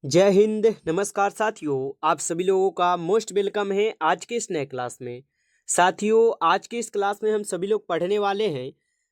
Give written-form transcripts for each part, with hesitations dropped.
जय हिंद। नमस्कार साथियों, आप सभी लोगों का मोस्ट वेलकम है आज के इस नए क्लास में। साथियों, आज के इस क्लास में हम सभी लोग पढ़ने वाले हैं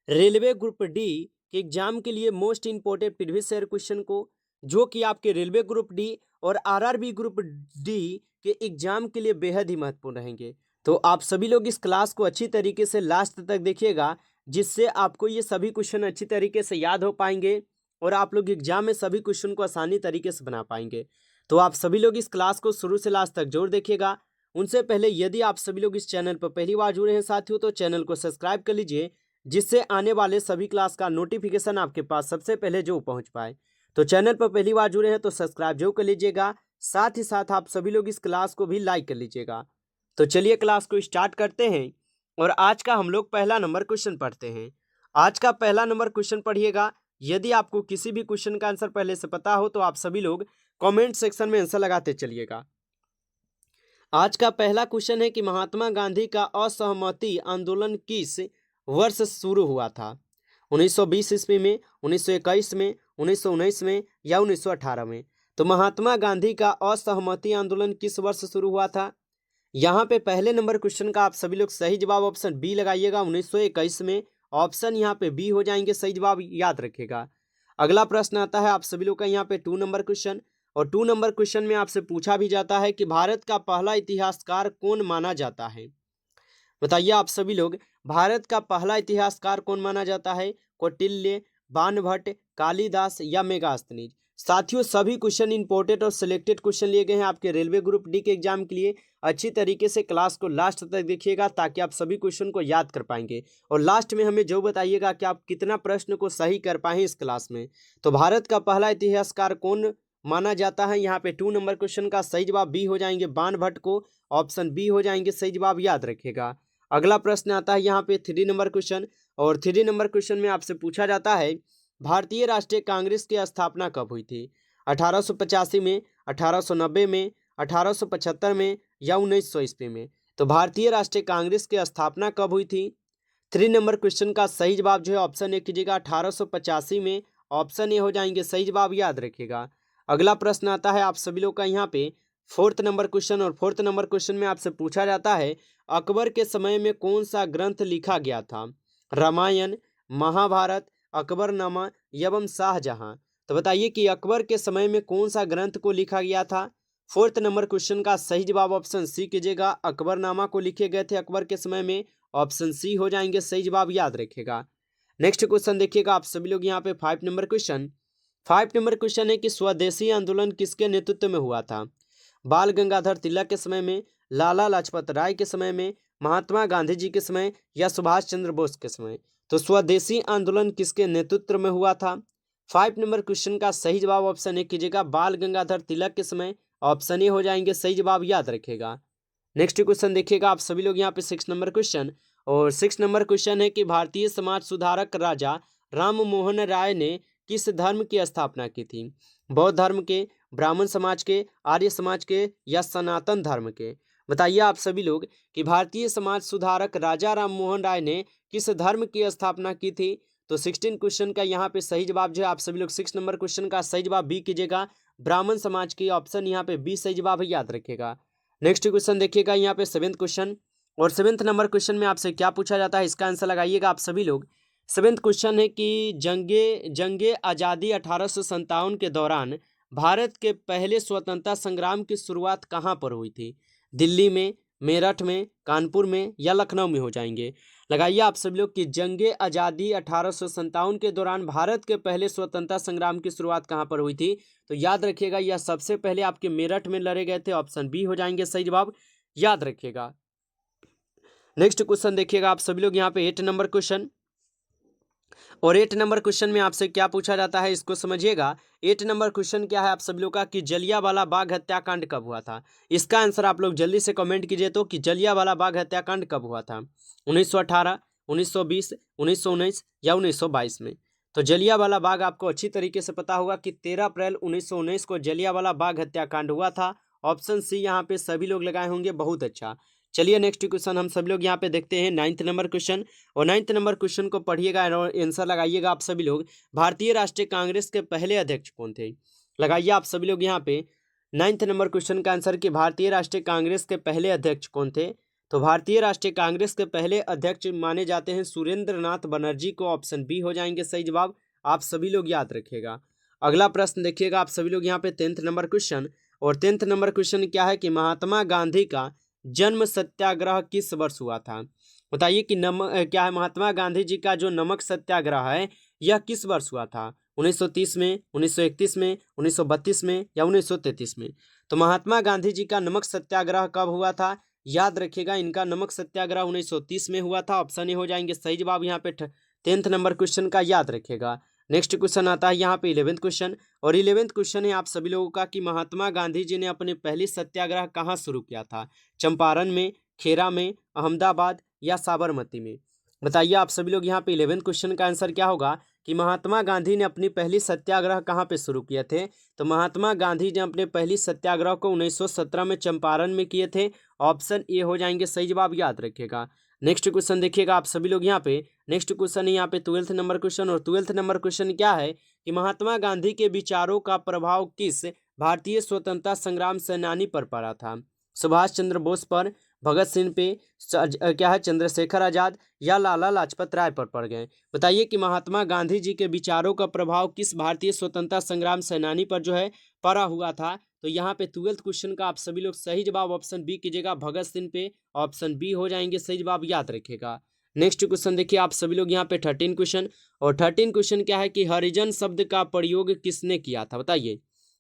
रेलवे ग्रुप डी के एग्जाम के लिए most important previous year question को, जो कि आपके रेलवे ग्रुप डी और आरआरबी ग्रुप डी के एग्जाम के लिए बेहद ही महत्वपूर्ण रहेंगे। तो आप सभी लोग इस क्लास को अच्छी तरीके से लास्ट तक देखिएगा, जिससे आपको ये सभी क्वेश्चन अच्छी तरीके से याद हो पाएंगे और आप लोग एग्जाम में सभी क्वेश्चन को आसानी तरीके से बना पाएंगे। तो आप सभी लोग इस क्लास को शुरू से लास्ट तक जरूर देखिएगा। उनसे पहले यदि आप सभी लोग इस चैनल पर पहली बार जुड़े हैं साथियों, तो चैनल को सब्सक्राइब कर लीजिए, जिससे आने वाले सभी क्लास का नोटिफिकेशन आपके पास सबसे पहले जो पहुंच पाए। तो चैनल पर पहली बार जुड़े हैं तो सब्सक्राइब जरूर कर लीजिएगा, साथ ही साथ आप सभी लोग इस क्लास को भी लाइक कर लीजिएगा। तो चलिए क्लास को स्टार्ट करते हैं और आज का हम लोग पहला नंबर क्वेश्चन पढ़ते हैं। आज का पहला नंबर क्वेश्चन पढ़िएगा। यदि आपको किसी भी क्वेश्चन का आंसर पहले से पता हो तो आप सभी लोग कमेंट सेक्शन में आंसर लगाते चलिएगा। आज का पहला क्वेश्चन है कि महात्मा गांधी का असहमति आंदोलन किस वर्ष शुरू हुआ था? 1920 ईस्वी में, 1921 में, 1919 में या 1918 में? तो महात्मा गांधी का असहमति आंदोलन किस वर्ष शुरू हुआ था? यहाँ पे पहले नंबर क्वेश्चन का आप सभी लोग सही जवाब ऑप्शन बी लगाइएगा, 1921 में। ऑप्शन यहाँ पे बी हो जाएंगे सही जवाब, याद रखिएगा। अगला प्रश्न आता है आप सभी लोग का यहाँ पे 2 नंबर क्वेश्चन, और 2 नंबर क्वेश्चन में आपसे पूछा भी जाता है कि भारत का पहला इतिहासकार कौन माना जाता है? बताइए आप सभी लोग, भारत का पहला इतिहासकार कौन माना जाता है? कौटिल्य, बाणभट्ट, कालिदास या मेगास्थनीज? साथियों, सभी क्वेश्चन इंपोर्टेंट और सिलेक्टेड क्वेश्चन लिए गए हैं आपके रेलवे ग्रुप डी के एग्जाम के लिए। अच्छी तरीके से क्लास को लास्ट तक देखिएगा ताकि आप सभी क्वेश्चन को याद कर पाएंगे, और लास्ट में हमें जो बताइएगा कि आप कितना प्रश्न को सही कर पाए इस क्लास में। तो भारत का पहला इतिहासकार कौन माना जाता है? यहाँ पे 2 नंबर क्वेश्चन का सही जवाब बी हो जाएंगे, बाणभट्ट को। ऑप्शन बी हो जाएंगे सही जवाब, याद रखिएगा। अगला प्रश्न आता है यहाँ पे 3 नंबर क्वेश्चन, और 3 नंबर क्वेश्चन में आपसे पूछा जाता है भारतीय राष्ट्रीय कांग्रेस की स्थापना कब हुई थी? 1885 में, 1890 में, 1875 में या 1900 ईस्वी में? तो भारतीय राष्ट्रीय कांग्रेस की स्थापना कब हुई थी? 3 नंबर क्वेश्चन का सही जवाब जो है ऑप्शन ए कीजिएगा, 1885 में। ऑप्शन ए हो जाएंगे सही जवाब, याद रखिएगा। अगला प्रश्न आता है आप सभी लोग का यहाँ पे 4th नंबर क्वेश्चन, और 4th नंबर क्वेश्चन में आपसे पूछा जाता है अकबर के समय में कौन सा ग्रंथ लिखा गया था? रामायण, महाभारत, अकबरनामा एवं शाहजहां? तो बताइए कि अकबर के समय में कौन सा ग्रंथ को लिखा गया था? 4th नंबर क्वेश्चन का सही जवाब ऑप्शन सी कीजिएगा, अकबरनामा को लिखे गए थे अकबर के समय में। ऑप्शन सी हो जाएंगे सही जवाब, याद रखिएगा। नेक्स्ट क्वेश्चन देखिएगा आप सभी लोग यहाँ पे 5 नंबर क्वेश्चन। 5 नंबर क्वेश्चन है कि स्वदेशी आंदोलन किसके नेतृत्व में हुआ था? बाल गंगाधर तिलक के समय में, लाला लाजपत राय के समय में, महात्मा गांधी जी के समय या सुभाष चंद्र बोस के समय? तो स्वदेशी आंदोलन किसके नेतृत्व में हुआ था? 5 नंबर क्वेश्चन का सही जवाब ऑप्शन ए कीजिएगा, बाल गंगाधर तिलक के समय। ऑप्शन ए हो जाएंगे सही जवाब, याद रखेगा। नेक्स्ट क्वेश्चन देखिएगा आप सभी लोग यहाँ पे 6 नंबर क्वेश्चन, और 6 नंबर क्वेश्चन है कि भारतीय समाज सुधारक राजा राम मोहन राय ने किस धर्म की स्थापना की थी? बौद्ध धर्म के, ब्राह्मण समाज के, आर्य समाज के या सनातन धर्म के? बताइए आप सभी लोग कि भारतीय समाज सुधारक राजा राम मोहन राय ने किस धर्म की स्थापना की थी? तो 16 क्वेश्चन का यहाँ पे सही जवाब जो है आप सभी लोग 6 नंबर क्वेश्चन का सही जवाब बी कीजिएगा, ब्राह्मण समाज की। ऑप्शन यहाँ पे बी सही जवाब है, याद रखिएगा। नेक्स्ट क्वेश्चन देखिएगा यहाँ पे 7th क्वेश्चन, और 7th नंबर क्वेश्चन में आपसे क्या पूछा जाता है इसका आंसर लगाइएगा आप सभी लोग। 7th क्वेश्चन है कि जंगे आज़ादी 1857 के दौरान भारत के पहले स्वतंत्रता संग्राम की शुरुआत कहाँ पर हुई थी? दिल्ली में, मेरठ में, कानपुर में या लखनऊ में? हो जाएंगे। लगाइए आप सभी लोग कि जंगे आज़ादी 1857 के दौरान भारत के पहले स्वतंत्रता संग्राम की शुरुआत कहाँ पर हुई थी? तो याद रखिएगा यह सबसे पहले आपके मेरठ में लड़े गए थे। ऑप्शन बी हो जाएंगे सही जवाब, याद रखिएगा। नेक्स्ट क्वेश्चन देखिएगा आप सभी लोग यहाँ पे 8 नंबर क्वेश्चन, और 8 नंबर क्वेश्चन में आपसे क्या पूछा जाता है इसको समझिएगा। 8 नंबर क्वेश्चन क्या है आप सभी लोग का कि जलियांवाला बाग हत्याकांड कब हुआ था? इसका आंसर आप लोग जल्दी से कमेंट कीजिए तो कि जलियांवाला बाग हत्याकांड कब हुआ था? 1918, 1920, 1919 या 1922 में? तो जलियांवाला बाग आपको अच्छी तरीके से पता होगा कि 13 अप्रैल 1919 को जलियांवाला बाग हत्याकांड हुआ था। ऑप्शन सी यहाँ पे सभी लोग लगाए होंगे, बहुत अच्छा। चलिए नेक्स्ट क्वेश्चन हम सभी लोग यहाँ पे देखते हैं 9th नंबर क्वेश्चन, और 9th नंबर क्वेश्चन को पढ़िएगा और आंसर लगाइएगा आप सभी लोग। भारतीय राष्ट्रीय कांग्रेस के पहले अध्यक्ष कौन थे? लगाइए आप सभी लोग यहाँ पे 9th नंबर क्वेश्चन का आंसर कि भारतीय राष्ट्रीय कांग्रेस के पहले अध्यक्ष कौन थे। तो भारतीय राष्ट्रीय कांग्रेस के पहले अध्यक्ष माने जाते हैं सुरेंद्र नाथ बनर्जी को। ऑप्शन बी हो जाएंगे सही जवाब, आप सभी लोग याद रखिएगा। अगला प्रश्न देखिएगा आप सभी लोग यहाँ पे 10th नंबर क्वेश्चन, और 10th नंबर क्वेश्चन क्या है कि महात्मा गांधी का जन्म सत्याग्रह किस वर्ष हुआ था। बताइए कि क्या है महात्मा गांधी जी का जो नमक सत्याग्रह है यह किस वर्ष हुआ था। 1930 में, 1931 में, 1932 में या 1933 में। तो महात्मा गांधी जी का नमक सत्याग्रह कब हुआ था, याद रखिएगा इनका नमक सत्याग्रह 1930 में हुआ था। ऑप्शन ए हो जाएंगे सही जवाब यहाँ पे 10th नंबर क्वेश्चन का, याद रखिएगा। नेक्स्ट क्वेश्चन आता है यहाँ पे 11th क्वेश्चन, और 11th क्वेश्चन है आप सभी लोगों का कि महात्मा गांधी जी ने अपने पहली सत्याग्रह कहाँ शुरू किया था। चंपारण में, खेरा में, अहमदाबाद या साबरमती में। बताइए आप सभी लोग यहाँ पे 11th क्वेश्चन का आंसर क्या होगा कि महात्मा गांधी ने अपनी पहली सत्याग्रह कहाँ पे शुरू किए थे। तो महात्मा गांधी ने अपने पहली सत्याग्रह को 1917 में चंपारण में किए थे। ऑप्शन ए हो जाएंगे सही जवाब, याद रखिएगा। नेक्स्ट क्वेश्चन देखिएगा आप सभी लोग यहाँ पे, नेक्स्ट क्वेश्चन है यहाँ पे 12th नंबर क्वेश्चन, और 12th नंबर क्वेश्चन क्या है कि महात्मा गांधी के विचारों का प्रभाव किस भारतीय स्वतंत्रता संग्राम सेनानी पर पड़ा था। सुभाष चंद्र बोस पर, भगत सिंह पे, क्या है चंद्रशेखर आजाद या लाला लाजपत राय पर पड़ गए। बताइए कि महात्मा गांधी जी के विचारों का प्रभाव किस भारतीय स्वतंत्रता संग्राम सेनानी पर जो है पड़ा हुआ था। तो यहाँ पे 12th क्वेश्चन का आप सभी लोग सही जवाब ऑप्शन बी कीजिएगा, भगत सिंह पे। ऑप्शन बी हो जाएंगे सही जवाब, याद रखेगा। नेक्स्ट क्वेश्चन देखिए आप सभी लोग यहाँ पे 13 क्वेश्चन, और 13 क्वेश्चन क्या है कि हरिजन शब्द का प्रयोग किसने किया था। बताइए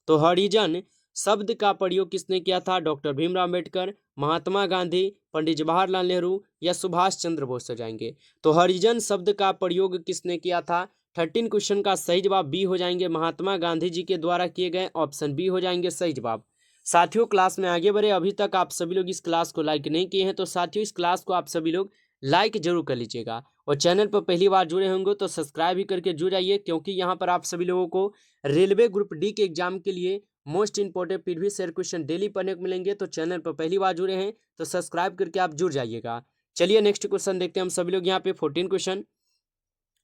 तो हरिजन शब्द का प्रयोग किसने किया था। डॉक्टर भीमराव अम्बेडकर, महात्मा गांधी, पंडित जवाहरलाल नेहरू या सुभाष चंद्र बोस हो जाएंगे। तो हरिजन शब्द का प्रयोग किसने किया था। 13 क्वेश्चन का सही जवाब बी हो जाएंगे, महात्मा गांधी जी के द्वारा किए गए। ऑप्शन बी हो जाएंगे सही जवाब। साथियों क्लास में आगे बढ़े, अभी तक आप सभी लोग इस क्लास को लाइक नहीं किए हैं तो साथियों इस क्लास को आप सभी लोग लाइक जरूर कर लीजिएगा, और चैनल पर पहली बार जुड़े होंगे तो सब्सक्राइब भी करके जुड़ जाइए, क्योंकि यहाँ पर आप सभी लोगों को रेलवे ग्रुप डी के एग्जाम के लिए most important previous year question daily पढ़ने को मिलेंगे। तो चैनल पर पहली बार जुड़े हैं तो सब्सक्राइब करके आप जुड़ जाइएगा। चलिए नेक्स्ट क्वेश्चन देखते हैं हम सभी लोग यहाँ पे 14 क्वेश्चन,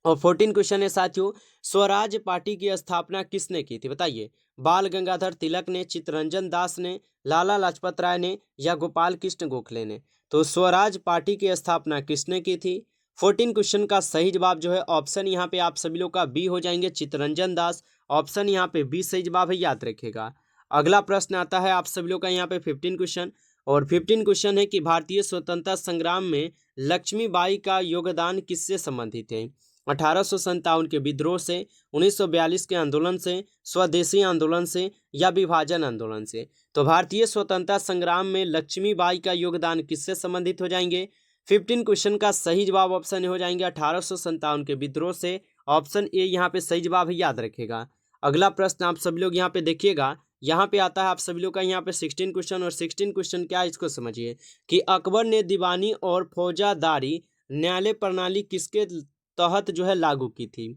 और 14 क्वेश्चन है साथियों, स्वराज पार्टी की स्थापना किसने की थी। बताइए बाल गंगाधर तिलक ने, चित्तरंजन दास ने, लाला लाजपत राय ने या गोपाल कृष्ण गोखले ने। तो स्वराज पार्टी की स्थापना किसने की थी। 14 क्वेश्चन का सही जवाब जो है ऑप्शन यहाँ पे आप सभी लोग का बी हो जाएंगे, चित्तरंजन दास। ऑप्शन यहाँ पे बी सही जवाब है, याद रखेगा। अगला प्रश्न आता है आप सभी लोग का यहाँ पे 15 क्वेश्चन, और 15 क्वेश्चन है कि भारतीय स्वतंत्रता संग्राम में लक्ष्मीबाई का योगदान किससे संबंधित है। 1857 के विद्रोह से, 1942 के आंदोलन से, स्वदेशी आंदोलन से या विभाजन आंदोलन से। तो भारतीय स्वतंत्रता संग्राम में लक्ष्मीबाई का योगदान किससे संबंधित हो जाएंगे। 15 क्वेश्चन का सही जवाब ऑप्शन हो जाएंगे 1857 के विद्रोह से। ऑप्शन ए यहाँ पे सही जवाब है, याद रखेगा। अगला प्रश्न आप सभी लोग यहाँ पे देखिएगा, यहाँ पे आता है आप सभी लोग का यहाँ पे 16 क्वेश्चन, और 16 क्वेश्चन क्या है इसको समझिए कि अकबर ने दीवानी और फौजदारी न्यायालय प्रणाली किसके तहत जो है लागू की थी।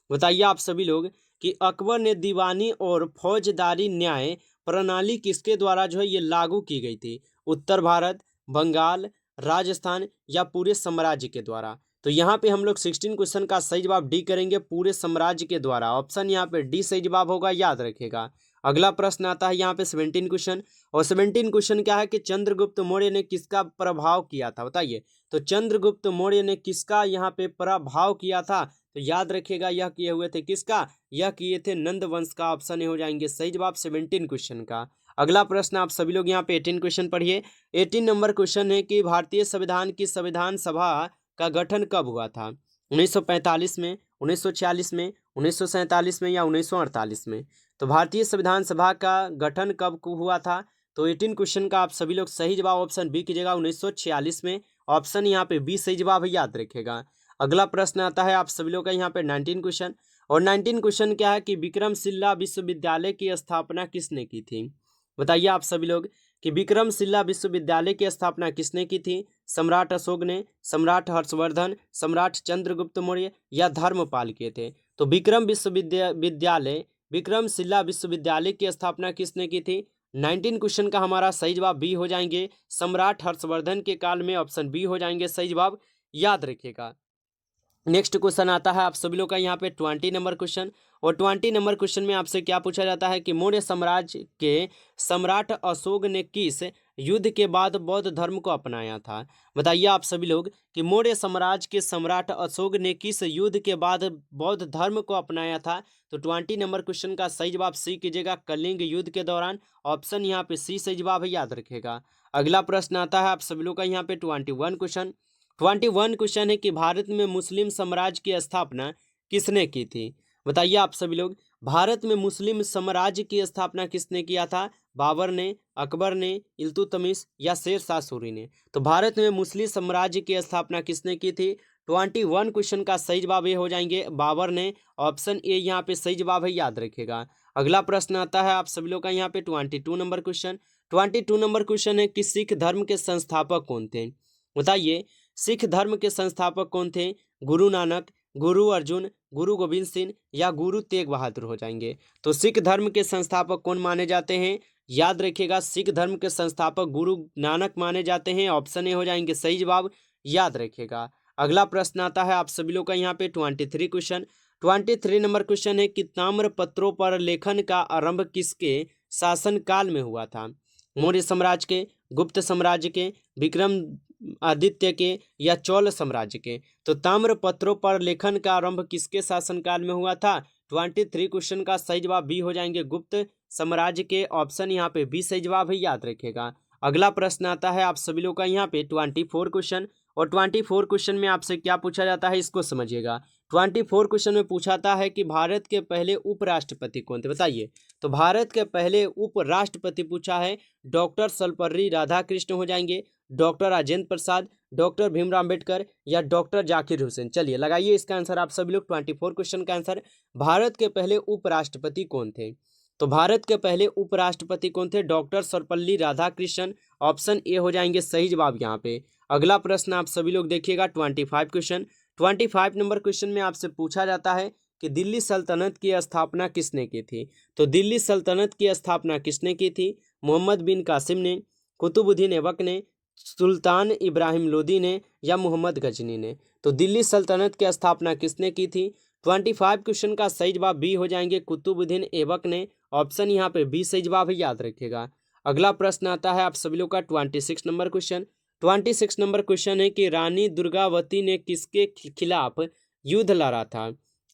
बताइए आप सभी लोग कि अकबर ने दीवानी और फौजदारी न्याय प्रणाली किसके द्वारा जो है ये लागू की गई थी। उत्तर भारत, बंगाल, राजस्थान या पूरे साम्राज्य के द्वारा। तो यहाँ पे हम लोग 16 क्वेश्चन का सही जवाब डी करेंगे, पूरे साम्राज्य के द्वारा। ऑप्शन यहाँ पे डी सही जवाब होगा, याद रखेगा। अगला प्रश्न आता है यहाँ पे 17 क्वेश्चन, और 17 क्वेश्चन क्या है कि चंद्रगुप्त मौर्य ने किसका प्रभाव किया था। बताइए तो चंद्रगुप्त मौर्य ने किसका यहाँ पे प्रभाव किया था। तो याद रखिएगा यह किए हुए थे किसका, यह किए थे नंद वंश का। ऑप्शन हो जाएंगे सही जवाब 17 क्वेश्चन का। अगला प्रश्न आप सभी लोग यहाँ पे 18 क्वेश्चन पढ़िए। 18 नंबर क्वेश्चन है कि भारतीय संविधान की संविधान सभा का गठन कब हुआ था। 1945 में, 1946 में, 1947 में या 1948 में। तो भारतीय संविधान सभा का गठन कब हुआ था। तो 18 क्वेश्चन का आप सभी लोग सही जवाब ऑप्शन बी कीजिएगा, 1946 में। ऑप्शन यहाँ पे बी सही जवाब है, याद रखेगा। अगला प्रश्न आता है आप सभी लोग का यहाँ पे 19 क्वेश्चन, और 19 क्वेश्चन क्या है कि विक्रमशिला विश्वविद्यालय की स्थापना किसने की थी। बताइए आप सभी लोग कि विक्रमशिला विश्वविद्यालय की स्थापना किसने की थी। सम्राट अशोक ने, सम्राट हर्षवर्धन, सम्राट चंद्रगुप्त मौर्य या धर्मपाल किए थे। तो विक्रमशिला विश्वविद्यालय की स्थापना किसने की थी। 19 क्वेश्चन का हमारा सही जवाब बी हो जाएंगे, सम्राट हर्षवर्धन के काल में। ऑप्शन बी हो जाएंगे सही जवाब, याद रखिएगा। नेक्स्ट क्वेश्चन आता है आप सभी लोग का यहाँ पे 20 नंबर क्वेश्चन। और 20 नंबर क्वेश्चन में आपसे क्या पूछा जाता है कि मौर्य साम्राज्य के सम्राट अशोक ने किस युद्ध के बाद बौद्ध धर्म को अपनाया था। बताइए आप सभी लोग कि मौर्य साम्राज्य के सम्राट अशोक ने किस युद्ध के बाद बौद्ध धर्म को अपनाया था। तो 20 नंबर क्वेश्चन का सही जवाब सी कीजिएगा, कलिंग युद्ध के दौरान। ऑप्शन यहाँ पे सी सही जवाब है, याद रखेगा। अगला प्रश्न आता है आप सभी लोग का यहाँ पे 21 क्वेश्चन। 21 क्वेश्चन है कि भारत में मुस्लिम साम्राज्य की स्थापना किसने की थी। बताइए आप सभी लोग, भारत में मुस्लिम साम्राज्य की स्थापना किसने किया था। बाबर ने, अकबर ने, इल्तुतमिश या शेर शाह सूरी ने। तो भारत में मुस्लिम साम्राज्य की स्थापना किसने की थी। 21 क्वेश्चन का सही जवाब ये हो जाएंगे बाबर ने। ऑप्शन ए यहाँ पे सही जवाब है, याद रखेगा। अगला प्रश्न आता है आप सभी लोग का यहाँ पे 22 नंबर क्वेश्चन। 22 नंबर क्वेश्चन है कि सिख धर्म के संस्थापक कौन थे। बताइए सिख धर्म के संस्थापक कौन थे। गुरु नानक, गुरु अर्जुन, गुरु गोविंद सिंह या गुरु तेग बहादुर हो जाएंगे। तो सिख धर्म के संस्थापक कौन माने जाते हैं, याद रखिएगा। सिख धर्म के संस्थापक गुरु नानक माने जाते हैं। ऑप्शन ए हो जाएंगे सही जवाब, याद रखिएगा। अगला प्रश्न आता है आप सभी लोग का यहाँ पे 23 क्वेश्चन। 23 नंबर क्वेश्चन है कि ताम्र पत्रों पर लेखन का आरंभ किसके शासन काल में हुआ था। मौर्य साम्राज्य के, गुप्त साम्राज्य के, विक्रम आदित्य के या चोल साम्राज्य के। तो ताम्र पत्रों पर लेखन का आरंभ किसके शासनकाल में हुआ था। 23 क्वेश्चन का सही जवाब बी हो जाएंगे, गुप्त साम्राज्य के। ऑप्शन यहाँ पे बी सही जवाब है, याद रखेगा। अगला प्रश्न आता है आप सभी लोग का यहाँ पे 24 क्वेश्चन। और 24 क्वेश्चन में आपसे क्या पूछा जाता है इसको समझिएगा। 24 क्वेश्चन में पूछाता है कि भारत के पहले उपराष्ट्रपति कौन थे। बताइए तो भारत के पहले उपराष्ट्रपति पूछा है, डॉक्टर सर्वपल्ली राधाकृष्ण हो जाएंगे, डॉक्टर राजेंद्र प्रसाद, डॉक्टर भीमराव अम्बेडकर या डॉक्टर जाकिर हुसैन। चलिए लगाइए इसका आंसर आप सभी लोग। 24 क्वेश्चन का आंसर, भारत के पहले उपराष्ट्रपति कौन थे। तो भारत के पहले उपराष्ट्रपति कौन थे, doctor Sarvepalli Radhakrishnan. Option A हो जाएंगे सही जवाब यहाँ पे। अगला प्रश्न आप सभी लोग देखिएगा 25 क्वेश्चन। 25 नंबर क्वेश्चन में आपसे पूछा जाता है कि दिल्ली सल्तनत की स्थापना किसने की थी। तो दिल्ली सल्तनत की स्थापना किसने की थी, मोहम्मद बिन कासिम ने, कुतुबुद्दीन ऐबक ने, सुल्तान इब्राहिम लोदी ने या मोहम्मद गजनी ने। तो दिल्ली सल्तनत की स्थापना किसने की थी। 25 क्वेश्चन का सही जवाब बी हो जाएंगे, कुतुबुद्दीन ऐबक ने। ऑप्शन यहाँ पे बी सही जवाब है, याद रखिएगा। अगला प्रश्न आता है आप सभी लोग का 26 नंबर क्वेश्चन। 26 नंबर क्वेश्चन है कि रानी दुर्गावती ने किसके खिलाफ युद्ध लड़ा था।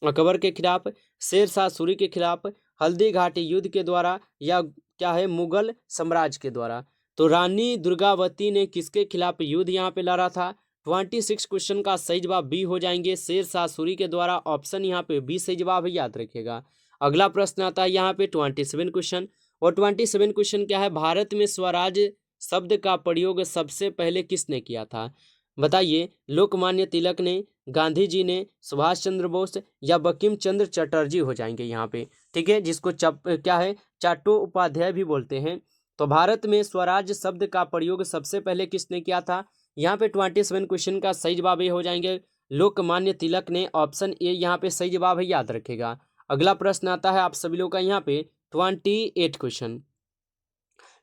अकबर के खिलाफ, शेर शाह सूरी के खिलाफ, हल्दी घाटी युद्ध के द्वारा या क्या है मुगल साम्राज्य के द्वारा। तो रानी दुर्गावती ने किसके खिलाफ युद्ध यहाँ पे लड़ा था। 26 क्वेश्चन का सही जवाब बी हो जाएंगे, शेर शाह सूरी के द्वारा। ऑप्शन यहाँ पे बी सही जवाब है, याद रखिएगा। अगला प्रश्न आता है यहाँ पे 27 क्वेश्चन। और 27 क्वेश्चन क्या है, भारत में स्वराज शब्द का प्रयोग सबसे पहले किसने किया था। बताइए लोकमान्य तिलक ने, गांधी जी ने, सुभाष चंद्र बोस या बंकिम चंद्र चटर्जी हो जाएंगे यहाँ पे। ठीक है, जिसको क्या है चट्टोपाध्याय भी बोलते हैं। तो भारत में स्वराज शब्द का प्रयोग सबसे पहले किसने किया था। यहाँ पे 27 क्वेश्चन का सही जवाब ये हो जाएंगे, लोकमान्य तिलक ने। ऑप्शन ए यहाँ पे सही जवाब है, याद रखेगा। अगला प्रश्न आता है आप सभी लोग का यहाँ पे 28 क्वेश्चन।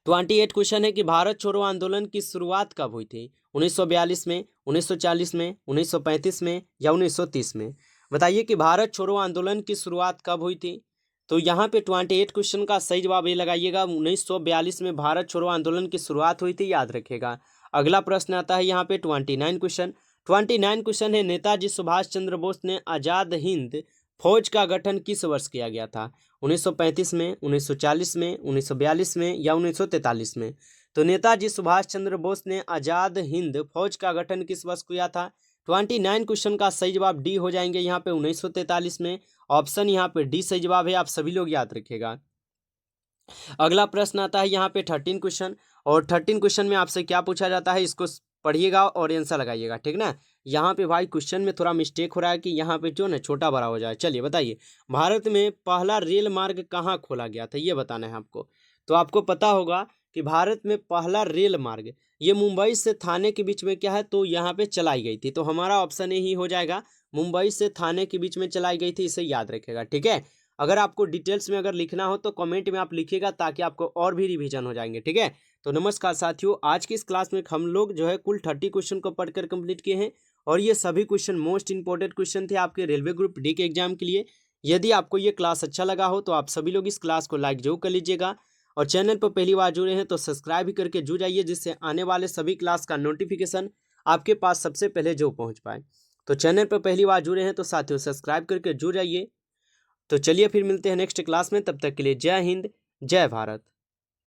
28 क्वेश्चन है कि भारत छोड़ो आंदोलन की शुरुआत कब हुई थी। 1942 में, 1940 में, 1935 में या 1930 में। बताइए कि भारत छोड़ो आंदोलन की शुरुआत कब हुई थी। तो यहाँ पे 28 क्वेश्चन का सही जवाब ये लगाइएगा, 1942 में भारत छोड़ो आंदोलन की शुरुआत हुई थी, याद रखेगा। अगला प्रश्न आता है यहाँ पे 29 क्वेश्चन। 29 क्वेश्चन है, नेताजी सुभाष चंद्र बोस ने आज़ाद हिंद फौज का गठन किस वर्ष किया गया था। 1935 में, 1940 में, 1942 में या 1943 में। तो नेताजी सुभाष चंद्र बोस ने आज़ाद हिंद फौज का गठन किस वर्ष किया था। 29 क्वेश्चन का सही जवाब डी हो जाएंगे यहाँ पे 1943 में। ऑप्शन यहाँ पे डी सही जवाब है, आप सभी लोग याद रखिएगा। अगला प्रश्न आता है यहाँ पे 13 क्वेश्चन। और 13 क्वेश्चन में आपसे क्या पूछा जाता है इसको पढ़िएगा और आंसर लगाइएगा, ठीक ना। यहाँ पे भाई क्वेश्चन में थोड़ा मिस्टेक हो रहा है कि यहाँ पे जो ना छोटा बड़ा हो जाए। चलिए बताइए, भारत में पहला रेल मार्ग कहाँ खोला गया था, ये बताना है आपको। तो आपको पता होगा कि भारत में पहला रेल मार्ग ये मुंबई से थाने के बीच में क्या है, तो यहाँ पे चलाई गई थी। तो हमारा ऑप्शन यही हो जाएगा, मुंबई से थाने के बीच में चलाई गई थी, इसे याद रखेगा, ठीक है। अगर आपको डिटेल्स में अगर लिखना हो तो कमेंट में आप लिखिएगा, ताकि आपको और भी रिवीजन हो जाएंगे, ठीक है। तो नमस्कार साथियों, आज की इस क्लास में हम लोग जो है कुल 30 क्वेश्चन को पढ़कर कंप्लीट किए हैं। और ये सभी क्वेश्चन मोस्ट इंपॉर्टेंट क्वेश्चन थे आपके रेलवे ग्रुप डी के एग्जाम के लिए। यदि आपको ये क्लास अच्छा लगा हो तो आप सभी लोग इस क्लास को लाइक जरूर कर लीजिएगा और चैनल पर पहली बार जुड़े हैं तो सब्सक्राइब भी करके जुड़ जाइए, जिससे आने वाले सभी क्लास का नोटिफिकेशन आपके पास सबसे पहले जो पहुंच पाए। तो चैनल पर पहली बार जुड़े हैं तो साथियों सब्सक्राइब करके जुड़ जाइए। तो चलिए फिर मिलते हैं नेक्स्ट क्लास में, तब तक के लिए जय हिंद जय भारत।